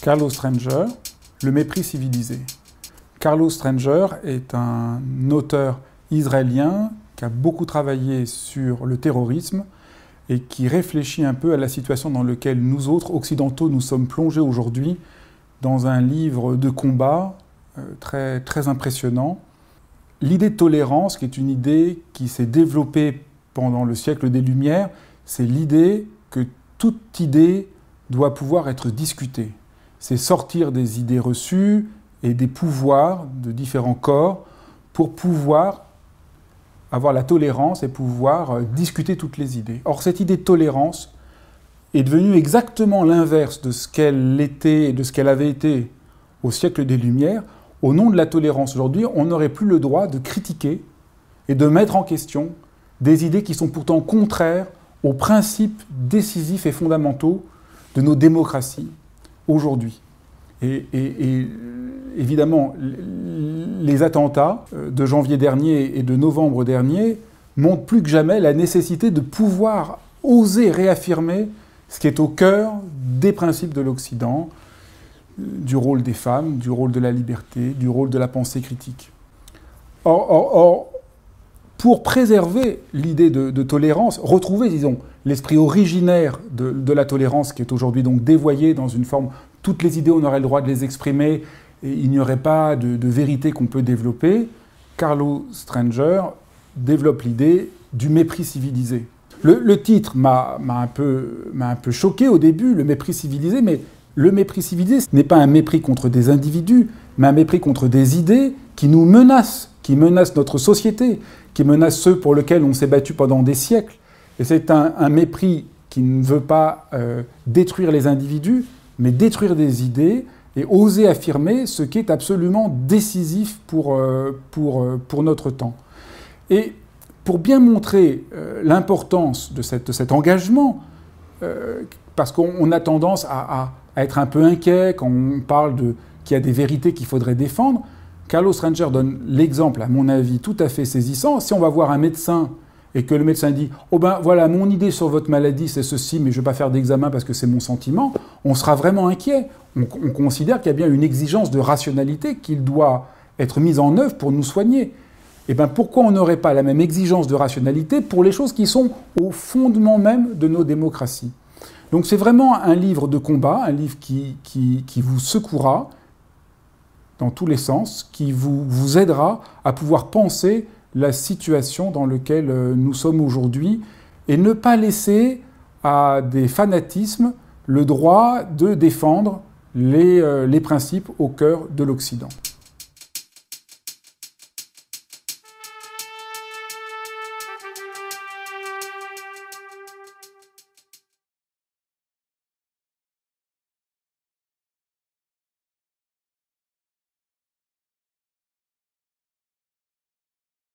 Carlo Stranger, Le mépris civilisé. Carlo Stranger est un auteur israélien qui a beaucoup travaillé sur le terrorisme et qui réfléchit un peu à la situation dans laquelle nous autres, occidentaux, nous sommes plongés aujourd'hui dans un livre de combat très impressionnant. L'idée de tolérance, qui est une idée qui s'est développée pendant le siècle des Lumières, c'est l'idée que toute idée doit pouvoir être discutée. C'est sortir des idées reçues et des pouvoirs de différents corps pour pouvoir avoir la tolérance et pouvoir discuter toutes les idées. Or, cette idée de tolérance est devenue exactement l'inverse de ce qu'elle était et de ce qu'elle avait été au siècle des Lumières. Au nom de la tolérance aujourd'hui, on n'aurait plus le droit de critiquer et de mettre en question des idées qui sont pourtant contraires aux principes décisifs et fondamentaux de nos démocraties aujourd'hui. Et évidemment, les attentats de janvier dernier et de novembre dernier montrent plus que jamais la nécessité de pouvoir oser réaffirmer ce qui est au cœur des principes de l'Occident, du rôle des femmes, du rôle de la liberté, du rôle de la pensée critique. Or pour préserver l'idée de tolérance, retrouver, disons, l'esprit originaire de la tolérance qui est aujourd'hui donc dévoyé dans une forme, toutes les idées, on aurait le droit de les exprimer, et il n'y aurait pas de vérité qu'on peut développer, Carlo Stranger développe l'idée du mépris civilisé. Le titre m'a un peu choqué au début, le mépris civilisé, mais le mépris civilisé, ce n'est pas un mépris contre des individus, mais un mépris contre des idées qui nous menacent, qui menacent notre société, qui menacent ceux pour lesquels on s'est battu pendant des siècles. Et c'est un mépris qui ne veut pas détruire les individus, mais détruire des idées et oser affirmer ce qui est absolument décisif pour notre temps. Et pour bien montrer l'importance de cet engagement, parce qu'on a tendance à être un peu inquiet quand on parle qu'il y a des vérités qu'il faudrait défendre, Carlo Stranger donne l'exemple, à mon avis, tout à fait saisissant. Si on va voir un médecin et que le médecin dit « Oh ben voilà, mon idée sur votre maladie, c'est ceci, mais je ne vais pas faire d'examen parce que c'est mon sentiment », on sera vraiment inquiet. On considère qu'il y a bien une exigence de rationalité qui doit être mise en œuvre pour nous soigner. Et bien pourquoi on n'aurait pas la même exigence de rationalité pour les choses qui sont au fondement même de nos démocraties? Donc c'est vraiment un livre de combat, un livre qui vous secouera dans tous les sens, qui vous aidera à pouvoir penser la situation dans laquelle nous sommes aujourd'hui et ne pas laisser à des fanatismes le droit de défendre les principes au cœur de l'Occident.